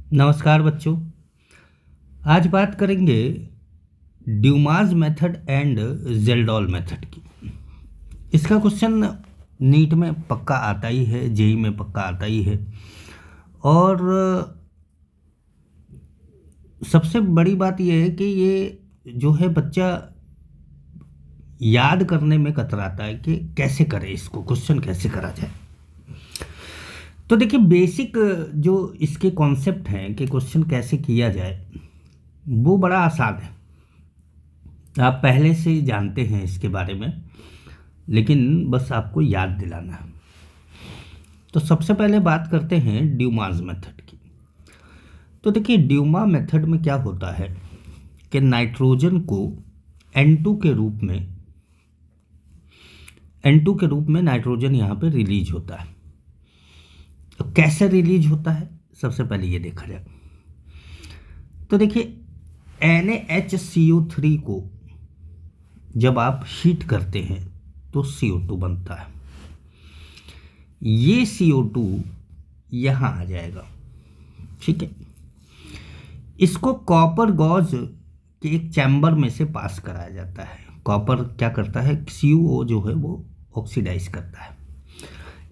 नमस्कार बच्चों। आज बात करेंगे ड्यूमास मेथड एंड जेल्डॉल मेथड की। इसका क्वेश्चन नीट में पक्का आता ही है, जेई में पक्का आता ही है। और सबसे बड़ी बात यह है कि ये जो है बच्चा याद करने में कतराता है कि कैसे करें, इसको क्वेश्चन कैसे करा जाए। तो देखिए, बेसिक जो इसके कॉन्सेप्ट हैं कि क्वेश्चन कैसे किया जाए वो बड़ा आसान है। आप पहले से ही जानते हैं इसके बारे में, लेकिन बस आपको याद दिलाना है। तो सबसे पहले बात करते हैं ड्यूमास मेथड की। तो देखिए, ड्यूमा मेथड में क्या होता है कि नाइट्रोजन को N2 के रूप में नाइट्रोजन यहाँ पे रिलीज होता है। तो कैसे रिलीज होता है, सबसे पहले ये देखा जाए। तो देखिए, NaHCO3 को जब आप हीट करते हैं तो CO2 बनता है। ये CO2 यहाँ आ जाएगा, ठीक है। इसको कॉपर गॉज के एक चैम्बर में से पास कराया जाता है। कॉपर क्या करता है, CO जो है वो ऑक्सीडाइज करता है।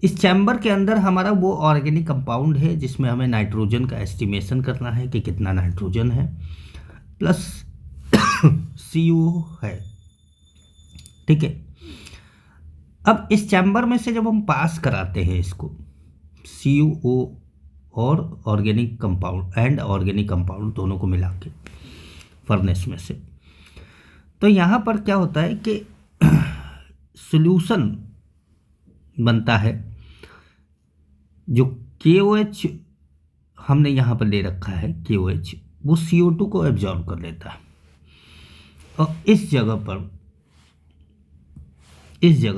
इस चैम्बर के अंदर हमारा वो ऑर्गेनिक कंपाउंड है जिसमें हमें नाइट्रोजन का एस्टिमेशन करना है कि कितना नाइट्रोजन है, प्लस CO है, ठीक है। अब इस चैम्बर में से जब हम पास कराते हैं इसको CO और ऑर्गेनिक कंपाउंड दोनों को मिला के फर्नेस में से, तो यहाँ पर क्या होता है कि सॉल्यूशन बनता है। जो KOH हमने यहाँ पर ले रखा है, KOH वो CO2 को एब्जॉर्ब कर लेता है और इस जगह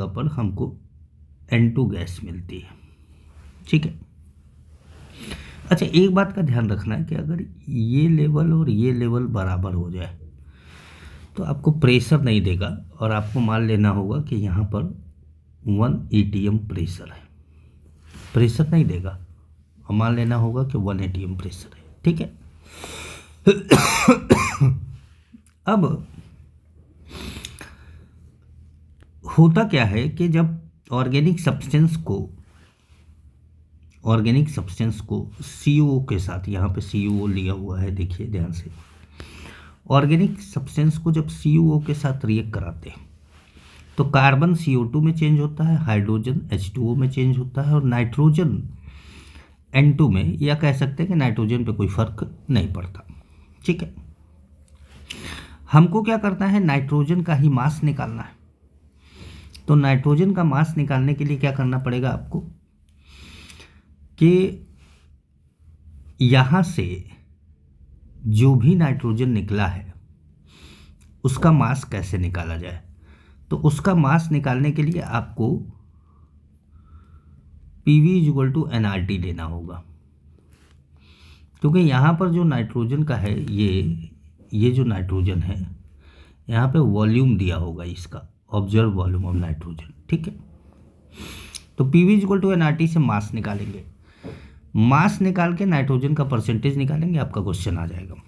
पर हमको N2 गैस मिलती है, ठीक है। अच्छा, एक बात का ध्यान रखना है कि अगर ये लेवल और ये लेवल बराबर हो जाए तो आपको प्रेशर नहीं देगा और आपको मान लेना होगा कि यहाँ पर 1 ATM प्रेशर है। प्रेशर नहीं देगा और मान लेना होगा कि 1 ATM प्रेशर है, ठीक है। अब होता क्या है कि जब ऑर्गेनिक सब्सटेंस को CO के साथ, यहाँ पे CO लिया हुआ है, देखिए ध्यान से। ऑर्गेनिक सब्सटेंस को जब CO के साथ रिएक्ट कराते हैं तो कार्बन CO2 में चेंज होता है, हाइड्रोजन H2O में चेंज होता है और नाइट्रोजन N2 में, या कह सकते हैं कि नाइट्रोजन पे कोई फर्क नहीं पड़ता, ठीक है। हमको क्या करना है, नाइट्रोजन का ही मास निकालना है। तो नाइट्रोजन का मास निकालने के लिए क्या करना पड़ेगा आपको कि यहाँ से जो भी नाइट्रोजन निकला है उसका मास कैसे निकाला जाए। तो उसका मास निकालने के लिए आपको PV = nRT लेना होगा, क्योंकि यहाँ पर जो नाइट्रोजन का है, ये जो नाइट्रोजन है, यहाँ पे वॉल्यूम दिया होगा इसका, ऑब्जर्व वॉल्यूम ऑफ नाइट्रोजन, ठीक है। तो PV = nRT से मास निकालेंगे। मास निकाल के नाइट्रोजन का परसेंटेज निकालेंगे, आपका क्वेश्चन आ जाएगा।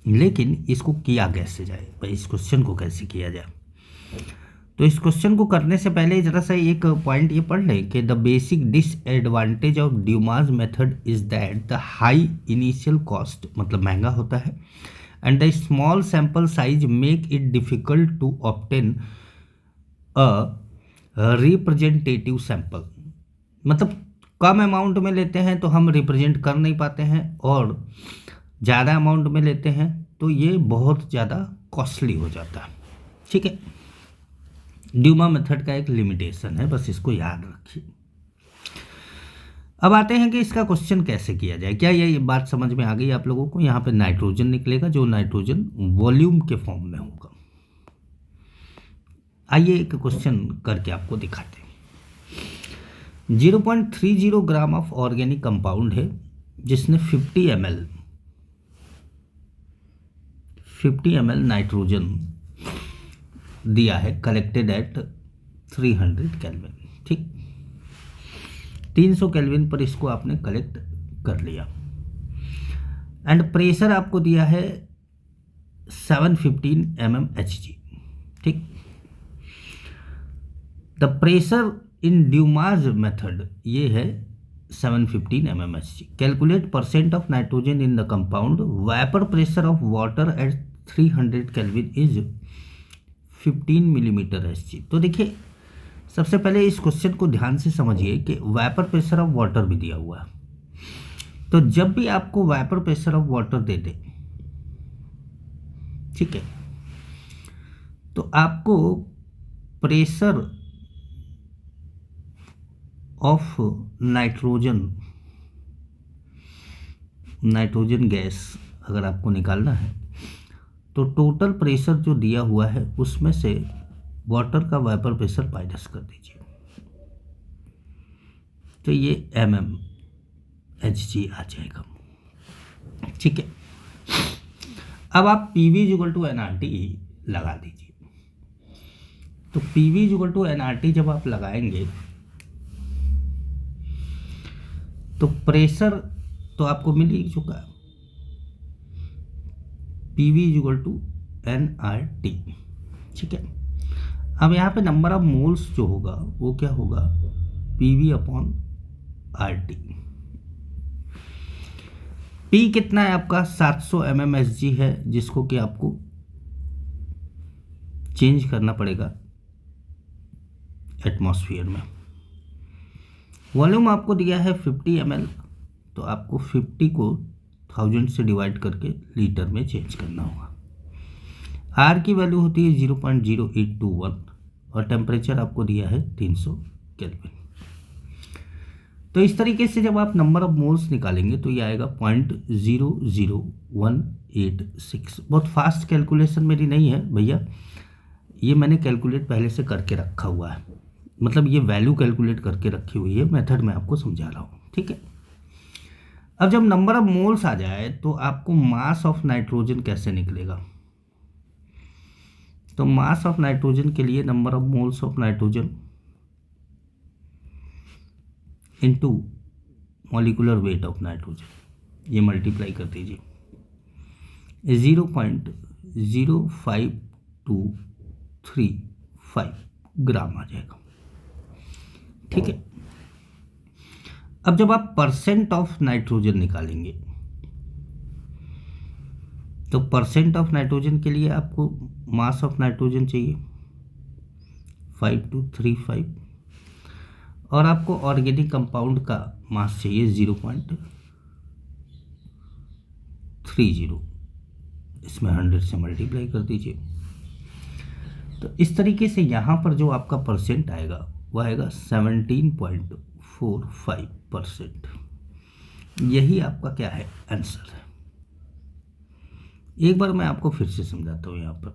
लेकिन इसको किया कैसे जाए भाई, इस क्वेश्चन को कैसे किया जाए। तो इस क्वेश्चन को करने से पहले ज़रा सा एक पॉइंट ये पढ़ लें कि the basic disadvantage of Dumas method is that the high initial cost, मतलब महंगा होता है, and the small sample size make it difficult to obtain a representative sample. मतलब कम अमाउंट में लेते हैं तो हम रिप्रेजेंट कर नहीं पाते हैं, और ज़्यादा अमाउंट में लेते हैं तो ये बहुत ज़्यादा कॉस्टली हो जाता है, ठीक है। ड्यूमा मेथड का एक लिमिटेशन है, बस इसको याद रखिए। अब आते हैं कि इसका क्वेश्चन कैसे किया जाए। क्या ये बात समझ में आ गई आप लोगों को। यहाँ पे नाइट्रोजन निकलेगा, जो नाइट्रोजन वॉल्यूम के फॉर्म में होगा। आइए एक क्वेश्चन करके आपको दिखाते हैं। 0.30 ग्राम ऑफ ऑर्गेनिक कंपाउंड है जिसने 50 ml नाइट्रोजन दिया है, कलेक्टेड एट 300 केल्विन, ठीक। 300 केल्विन पर इसको आपने कलेक्ट कर लिया। एंड प्रेशर आपको दिया है 715 mmHg। ठीक, the pressure in Dumas method ये है 715 mmHg। Calculate percent of nitrogen in the compound, vapour pressure of water at 300 kelvin is 15 millimetre Hg। तो देखिए, सबसे पहले इस क्वेश्चन को ध्यान से समझिए कि वेपर प्रेशर ऑफ वाटर भी दिया हुआ है। तो जब भी आपको वेपर प्रेशर ऑफ वाटर दे दे, ठीक है, तो आपको प्रेशर ऑफ नाइट्रोजन गैस अगर आपको निकालना है तो टोटल प्रेशर जो दिया हुआ है उसमें से वाटर का वेपर प्रेशर माइनस कर दीजिए, तो ये mmHg आ जाएगा। ठीक है, अब आप PV = nRT लगा दीजिए। तो PV = nRT जब आप लगाएंगे तो प्रेशर तो आपको मिल ही चुका है, PV = nRT। ठीक है, अब यहाँ पे नंबर ऑफ मोल्स जो होगा वो क्या होगा, PV/RT। P कितना है आपका, 700 mmHg है, जिसको कि आपको चेंज करना पड़ेगा एटमॉस्फेयर में। वॉल्यूम आपको दिया है 50 ml, तो आपको 50 को 1000 से डिवाइड करके लीटर में चेंज करना होगा। R की वैल्यू होती है 0.0821 और टेम्परेचर आपको दिया है 300 केल्विन। तो इस तरीके से जब आप नंबर ऑफ मोल्स निकालेंगे तो ये आएगा 0.00186। बहुत फास्ट कैलकुलेशन मेरी नहीं है भैया, ये मैंने कैलकुलेट पहले से करके रखा हुआ है, मतलब ये वैल्यू कैलकुलेट करके रखी हुई है, मेथड में आपको समझा रहा हूँ। ठीक है, अब जब नंबर ऑफ मोल्स आ जाए तो आपको मास ऑफ नाइट्रोजन कैसे निकलेगा। तो मास ऑफ नाइट्रोजन के लिए number of moles of nitrogen into molecular weight of nitrogen, ये मल्टीप्लाई कर दीजिए, 0.05235 ग्राम आ जाएगा। ठीक है, अब जब आप परसेंट ऑफ नाइट्रोजन निकालेंगे तो परसेंट ऑफ नाइट्रोजन के लिए आपको मास ऑफ नाइट्रोजन चाहिए 5235 और आपको ऑर्गेनिक कंपाउंड का मास चाहिए 0.30, इसमें 100 से मल्टीप्लाई कर दीजिए। तो इस तरीके से यहाँ पर जो आपका परसेंट आएगा वह आएगा 17.45%। यही आपका क्या है, आंसर है। एक बार मैं आपको फिर से समझाता हूँ। यहाँ पर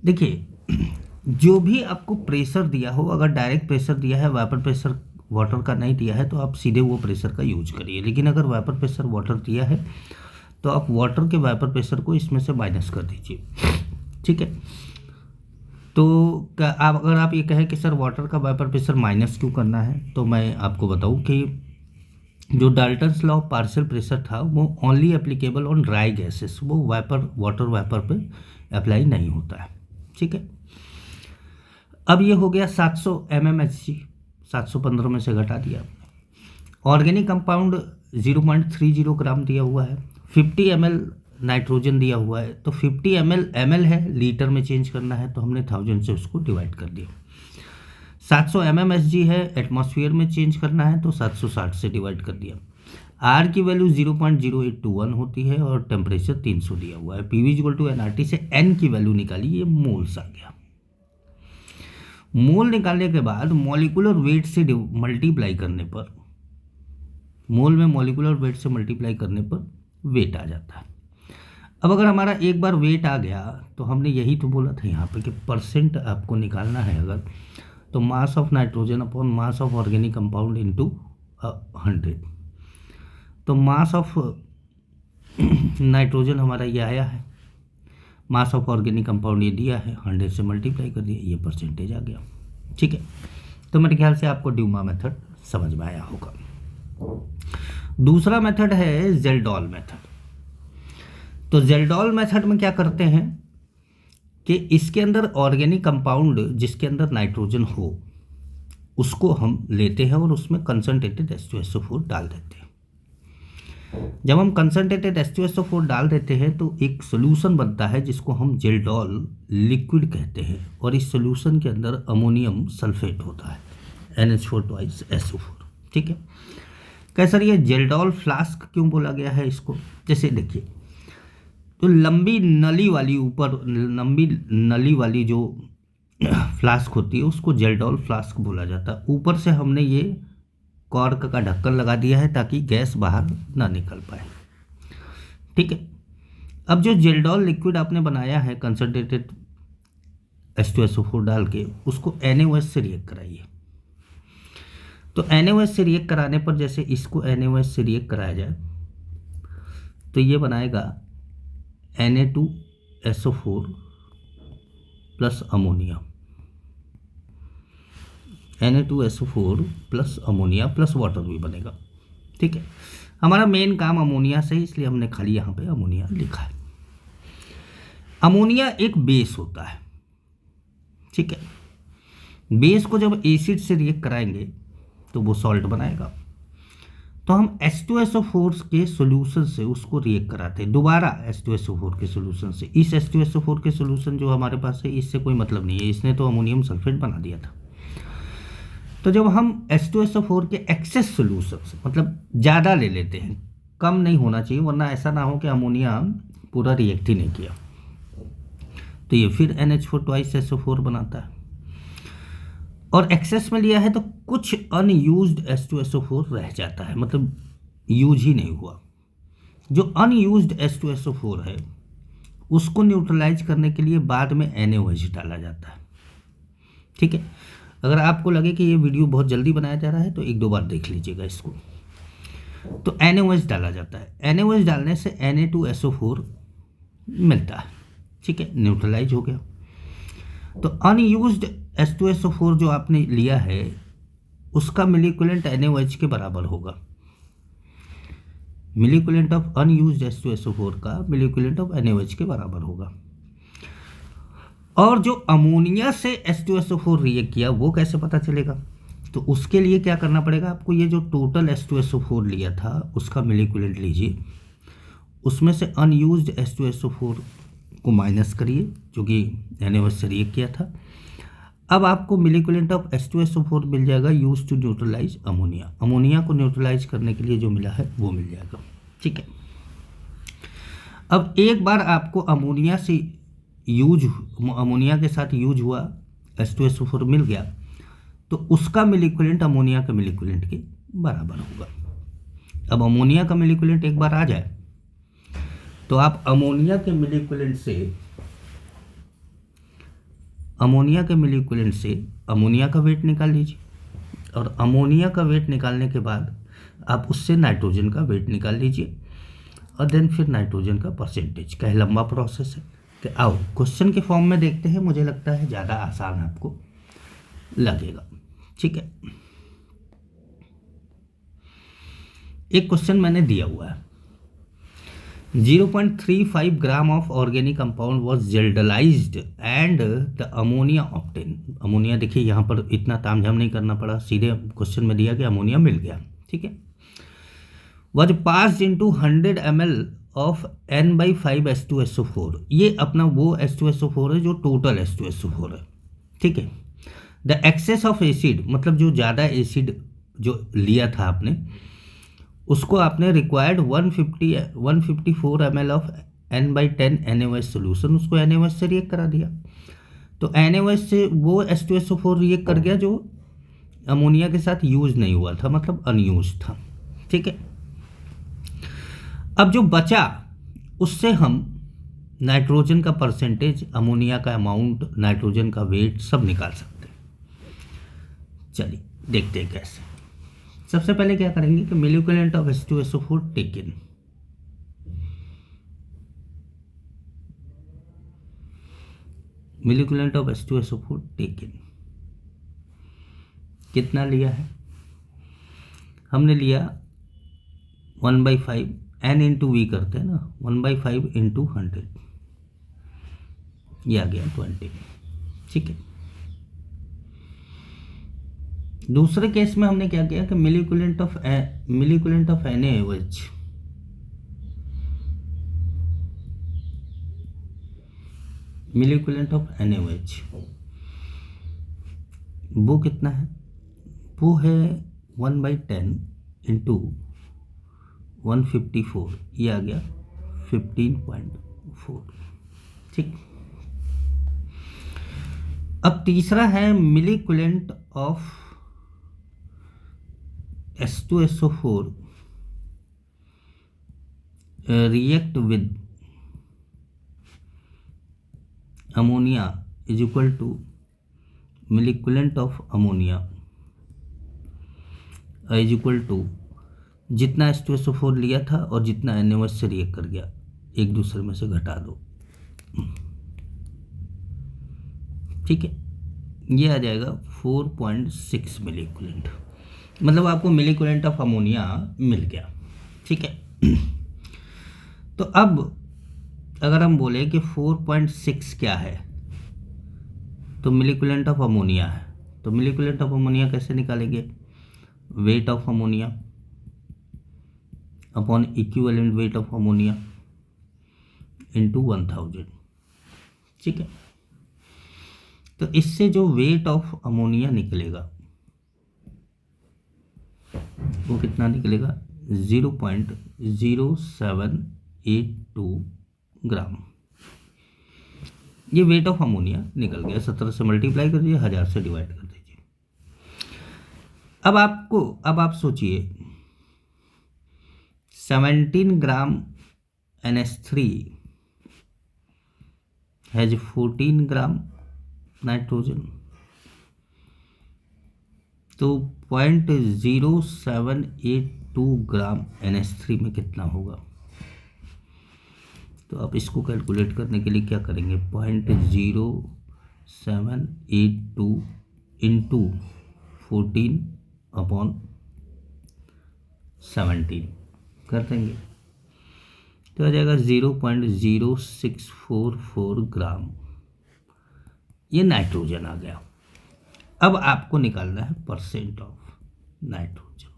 देखिए, जो भी आपको प्रेशर दिया हो, अगर डायरेक्ट प्रेशर दिया है, वेपर प्रेशर वाटर का नहीं दिया है, तो आप सीधे वो प्रेशर का यूज करिए। लेकिन अगर वेपर प्रेशर वाटर दिया है तो आप वाटर के वेपर प्रेशर को इसमें से माइनस कर दीजिए। ठीक है, तो क्या आप अगर आप ये कहें कि सर वाटर का वेपर प्रेशर माइनस क्यों करना है, तो मैं आपको बताऊं कि जो Dalton's law of partial pressure था वो only applicable on dry gases, वो वाटर वेपर पे अप्लाई नहीं होता है। ठीक है, अब ये हो गया 700 mmHg, 715 में से घटा दिया। ऑर्गेनिक कंपाउंड 0.30 ग्राम दिया हुआ है, 50 ml नाइट्रोजन दिया हुआ है, तो 50 ml है, लीटर में चेंज करना है तो हमने 1000 से उसको डिवाइड कर दिया। 700 mmHg है, एटमॉस्फेयर में चेंज करना है तो 760 से डिवाइड कर दिया। R की वैल्यू 0.0821 होती है और टेम्परेचर 300 दिया हुआ है। PV = nRT से N की वैल्यू निकाली, ये मोल्स आ गया। मोल निकालने के बाद मॉलिक्यूलर वेट से मल्टीप्लाई करने पर, मोल में मॉलिक्यूलर वेट से मल्टीप्लाई करने पर वेट आ जाता है। अब अगर हमारा एक बार वेट आ गया तो हमने यही तो बोला था यहाँ पे कि परसेंट आपको निकालना है अगर, तो mass of nitrogen upon mass of organic compound into 100। तो मास ऑफ नाइट्रोजन हमारा ये आया है, मास ऑफ ऑर्गेनिक कंपाउंड ये दिया है, 100 से मल्टीप्लाई कर दिया, ये परसेंटेज आ गया। ठीक है, तो मेरे ख्याल से आपको ड्यूमा मेथड समझ में आया होगा। दूसरा मेथड है जेल्डॉल मेथड। तो जेल्डॉल मेथड में क्या करते हैं कि इसके अंदर ऑर्गेनिक कंपाउंड जिसके अंदर नाइट्रोजन हो उसको हम लेते हैं और उसमें कंसनट्रेटेड H2SO4 डाल देते हैं। जब हम कंसनट्रेटेड H2SO4 डाल देते हैं तो एक सोल्यूशन बनता है जिसको हम जेल्डॉल लिक्विड कहते हैं, और इस सोल्यूशन के अंदर अमोनियम सल्फेट होता है NH4 2SO4। ठीक है। कैसे ये जेल्डॉल फ्लास्क क्यों बोला गया है इसको? जैसे देखिए, तो लंबी नली वाली, ऊपर लंबी नली वाली जो फ्लास्क होती है उसको जेल्डॉल फ्लास्क बोला जाता है। ऊपर से हमने ये कॉर्क का ढक्कन लगा दिया है ताकि गैस बाहर ना निकल पाए। ठीक है। अब जो जेल्डॉल लिक्विड आपने बनाया है कंसनट्रेटेड H2SO4 डाल के, उसको NaOH से रिएक्ट कराइए। तो NaOH से रिएक्ट कराने पर, जैसे इसको NaOH से रिएक्ट कराया जाए तो ये बनाएगा Na2SO4 plus ammonia, Na2SO4 plus ammonia plus water भी बनेगा। ठीक है। हमारा मेन काम अमोनिया से, इसलिए हमने खाली यहाँ पे अमोनिया लिखा है। अमोनिया एक बेस होता है। ठीक है। बेस को जब एसिड से रिएक्ट कराएंगे तो वो सॉल्ट बनाएगा। तो हम H2SO4 के सोल्यूशन से उसको रिएक्ट कराते हैं, दोबारा H2SO4 के सोल्यूशन से। इस H2SO4 के सोल्यूशन जो हमारे पास है इससे कोई मतलब नहीं है, इसने तो अमोनियम सल्फेट बना दिया था। तो जब हम H2SO4 के एक्सेस सोल्यूशन से, मतलब ज़्यादा ले लेते हैं, कम नहीं होना चाहिए वरना ऐसा ना हो कि अमोनिया पूरा रिएक्ट ही नहीं किया, तो ये फिर NH4 2SO4 बनाता है। और एक्सेस में लिया है तो कुछ अनयूज्ड H2SO4 रह जाता है, मतलब यूज ही नहीं हुआ। जो अनयूज्ड H2SO4 है उसको न्यूट्रलाइज करने के लिए बाद में NaOH डाला जाता है। ठीक है। अगर आपको लगे कि ये वीडियो बहुत जल्दी बनाया जा रहा है तो एक दो बार देख लीजिएगा इसको। तो NaOH डाला जाता है। NaOH डालने से Na2SO4 मिलता है। ठीक है, न्यूट्रलाइज हो गया। तो अनयूज्ड H2SO4 जो आपने लिया है उसका मिलिक्युलेंट NaOH के बराबर होगा। मिलिक्युलेंट ऑफ अनयूज्ड H2SO4 का मिलिक्युलेंट ऑफ NaOH के बराबर होगा। और जो अमोनिया से H2SO4 रिएक्ट किया वो कैसे पता चलेगा? तो उसके लिए क्या करना पड़ेगा आपको, ये जो टोटल H2SO4 लिया था उसका मिलिक्युलेंट लीजिए, उसमें से अनयूज्ड H2SO4 को माइनस करिए जो कि NaOH से रिएक्ट किया था। अब आपको मिलिक्युलेंट ऑफ H2SO4 मिल जाएगा use to neutralise ammonia. Ammonia को न्यूट्रलाइज करने के लिए जो मिला है वो मिल जाएगा। ठीक है। अब एक बार आपको अमोनिया के साथ यूज हुआ H2SO4 मिल गया तो उसका मिलिक्युलेंट अमोनिया के मिलिक्युलेंट के बराबर होगा। अब अमोनिया का मिलिक्युलेंट एक बार आ जाए तो आप अमोनिया के मिलिक्युलेंट से अमोनिया का वेट निकाल लीजिए, और अमोनिया का वेट निकालने के बाद आप उससे नाइट्रोजन का वेट निकाल लीजिए, और देन फिर नाइट्रोजन का परसेंटेज का लंबा प्रोसेस है। कि आओ क्वेश्चन के फॉर्म में देखते हैं, मुझे लगता है ज़्यादा आसान आपको लगेगा। ठीक है। एक क्वेश्चन मैंने दिया हुआ है, 0.35 gram of organic compound was Kjeldahlised and the ammonia obtain. Ammonia देखिए यहाँ पर इतना तामझाम नहीं करना पड़ा, सीधे क्वेश्चन में दिया कि अमोनिया मिल गया। ठीक है। Was passed into 100 ml of N/5 H2SO4। ये अपना वो H2SO4 है जो टोटल H2SO4 है। ठीक है। द एक्सेस ऑफ एसिड, मतलब जो ज़्यादा एसिड जो लिया था आपने उसको आपने required 154 ml of N/10 NaOH solution, उसको NaOH से रिएक्ट करा दिया। तो NaOH से वो H2SO4 रिएक्ट कर गया जो अमोनिया के साथ यूज नहीं हुआ था, मतलब अनयूज था। ठीक है। अब जो बचा उससे हम नाइट्रोजन का परसेंटेज, अमोनिया का अमाउंट, नाइट्रोजन का वेट सब निकाल सकते हैं। चलिए देखते हैं कैसे। सबसे पहले क्या करेंगे कि milliequivalent of H2SO4 taken, milliequivalent of H2SO4 taken कितना लिया है? हमने लिया 1/5 n इंटू वी करते हैं ना, 1/5 इंटू 100, ये आ गया 20। ठीक है। दूसरे केस में हमने क्या किया कि मिलीक्यूलेंट ऑफ NaOH, मिलीक्यूलेंट ऑफ NaOH वो कितना है, वो है 1/10 इंटू 154, ये आ गया 15.4। ठीक। अब तीसरा है milliequivalent of H2SO4 react with ammonia is equal to milliequivalent of ammonia is equal to जितना H2SO4 लिया था और जितना NaOH से रिएक्ट कर गया, एक दूसरे में से घटा दो। ठीक है, ये आ जाएगा 4.6 मिलीक्यूलेंट, मतलब आपको मिलीक्यूलेंट ऑफ अमोनिया मिल गया। ठीक है। तो अब अगर हम बोले कि 4.6 क्या है, तो मिलीक्यूलेंट ऑफ अमोनिया है, तो मिलीक्यूलेंट ऑफ अमोनिया कैसे निकालेंगे, weight of ammonia upon equivalent weight of ammonia into 1000। ठीक है। तो इससे जो वेट ऑफ अमोनिया निकलेगा वो कितना निकलेगा, 0.0782 ग्राम। ये वेट ऑफ अमोनिया निकल गया। 17 से मल्टीप्लाई कर दीजिए, 1000 से डिवाइड कर दीजिए। अब आप सोचिए 17 ग्राम NH3 हैज 14 ग्राम नाइट्रोजन, तो 0.0782 ग्राम NH3 में कितना होगा। तो आप इसको कैलकुलेट करने के लिए क्या करेंगे, 0.0782 इंटू 14/17 कर देंगे, तो आ जाएगा 0.0644 ग्राम। ये नाइट्रोजन आ गया। अब आपको निकालना है परसेंट ऑफ नाइट्रोजन।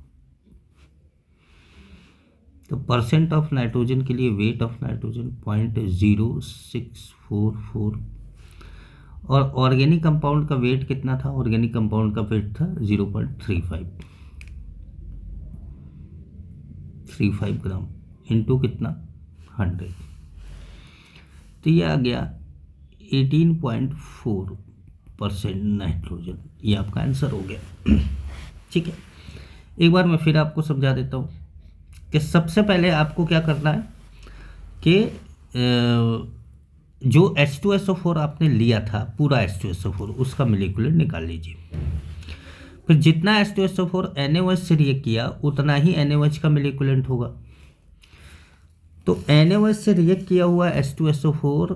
तो परसेंट ऑफ नाइट्रोजन के लिए वेट ऑफ नाइट्रोजन 0.0644, और ऑर्गेनिक कंपाउंड का वेट कितना था, ऑर्गेनिक कंपाउंड का वेट था 0.35 ग्राम इंटू कितना 100, तो ये आ गया 18.4% नाइट्रोजन। ये आपका आंसर हो गया। ठीक है, एक बार मैं फिर आपको समझा देता हूँ कि सबसे पहले आपको क्या करना है कि जो H2SO4 आपने लिया था, पूरा H2SO4, उसका मोलिक्यूलर निकाल लीजिए। फिर जितना H2SO4 NaOH से रिएक्ट किया उतना ही NaOH का मोलिक्यूलेंट होगा। तो NaOH से रिएक्ट किया हुआ H2SO4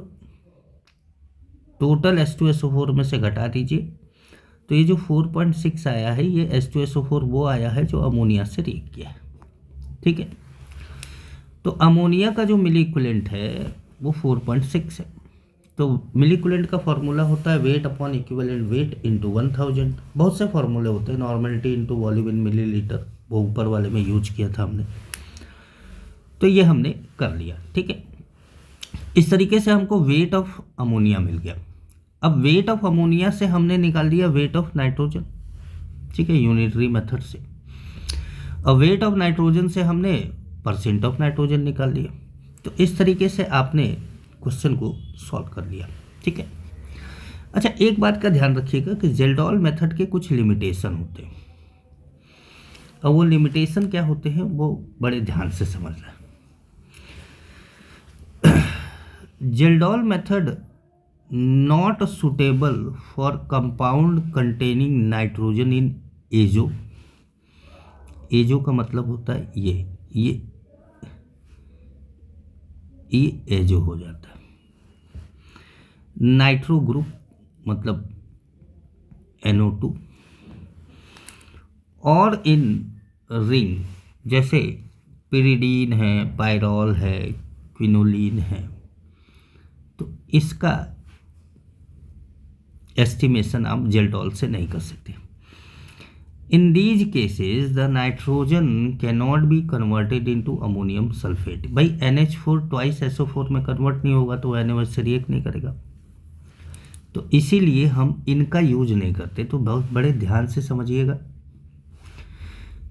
टोटल H2SO4 में से घटा दीजिए, तो ये जो 4.6 आया है ये H2SO4 वो आया है जो अमोनिया से रिएक्ट किया है। ठीक है, तो अमोनिया का जो मोलिक्यूलेंट है वो 4.6 है। तो मोलिक्यूलेंट का फॉर्मूला होता है weight upon equivalent weight into 1000। बहुत से फॉर्मूले होते हैं, नॉर्मलिटी इंटू वॉल्यूम इन मिलीलीटर, वो ऊपर वाले में यूज किया था हमने, तो ये हमने कर लिया। ठीक है, इस तरीके से हमको वेट ऑफ अमोनिया मिल गया। अब वेट ऑफ अमोनिया से हमने निकाल दिया वेट ऑफ नाइट्रोजन, ठीक है, यूनिटरी मेथड से। अब वेट ऑफ नाइट्रोजन से हमने परसेंट ऑफ नाइट्रोजन निकाल लिया। तो इस तरीके से आपने क्वेश्चन को सॉल्व कर लिया। ठीक है, अच्छा एक बात का ध्यान रखिएगा कि जेल्डॉल मेथड के कुछ लिमिटेशन होते हैं, और वो लिमिटेशन क्या होते हैं वो बड़े ध्यान से समझना। Kjeldahl method not suitable for compound containing nitrogen in azo. Azo का मतलब होता है ये एजो हो जाता है। नाइट्रो ग्रुप मतलब NO2, और इन रिंग जैसे पिरिडीन है, पायरोल है, क्विनोलिन है। तो इसका एस्टिमेशन आप जेल्डोल से नहीं कर सकते। In these cases the nitrogen can not be converted into ammonium sulphate. भाई NH4 ट्वाइस SO4 में कन्वर्ट नहीं होगा तो NaOH रिएक्ट नहीं करेगा, तो इसीलिए हम इनका यूज नहीं करते। तो बहुत बड़े ध्यान से समझिएगा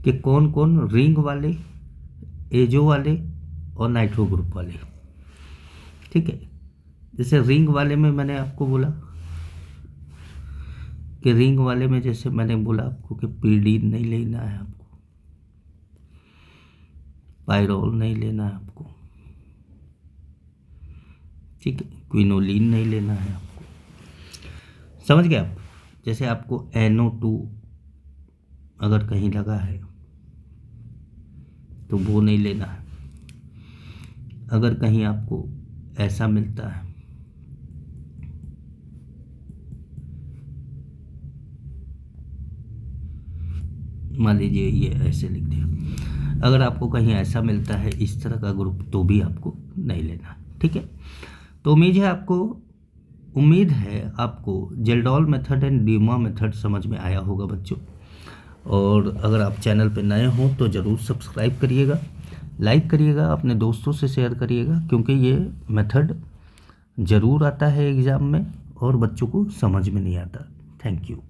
कि कौन कौन रिंग वाले, एजो वाले और नाइट्रो ग्रुप वाले। ठीक है, जैसे रिंग वाले में मैंने आपको बोला कि रिंग वाले में जैसे मैंने बोला आपको कि पिरिडीन नहीं लेना है आपको, पायरोल नहीं लेना है आपको, ठीक है, क्विनोलिन नहीं लेना है आपको। समझ गए आप? जैसे आपको NO2 अगर कहीं लगा है तो वो नहीं लेना है। अगर कहीं आपको ऐसा मिलता है, मान लीजिए ये ऐसे लिख दिया, अगर आपको कहीं ऐसा मिलता है इस तरह का ग्रुप तो भी आपको नहीं लेना। ठीक है, तो उम्मीद है आपको जेल्डोल मेथड एंड डीमा मेथड समझ में आया होगा बच्चों। और अगर आप चैनल पर नए हों तो ज़रूर सब्सक्राइब करिएगा, लाइक करिएगा, अपने दोस्तों से शेयर करिएगा, क्योंकि ये मेथड ज़रूर आता है एग्ज़ाम में और बच्चों को समझ में नहीं आता। Thank you.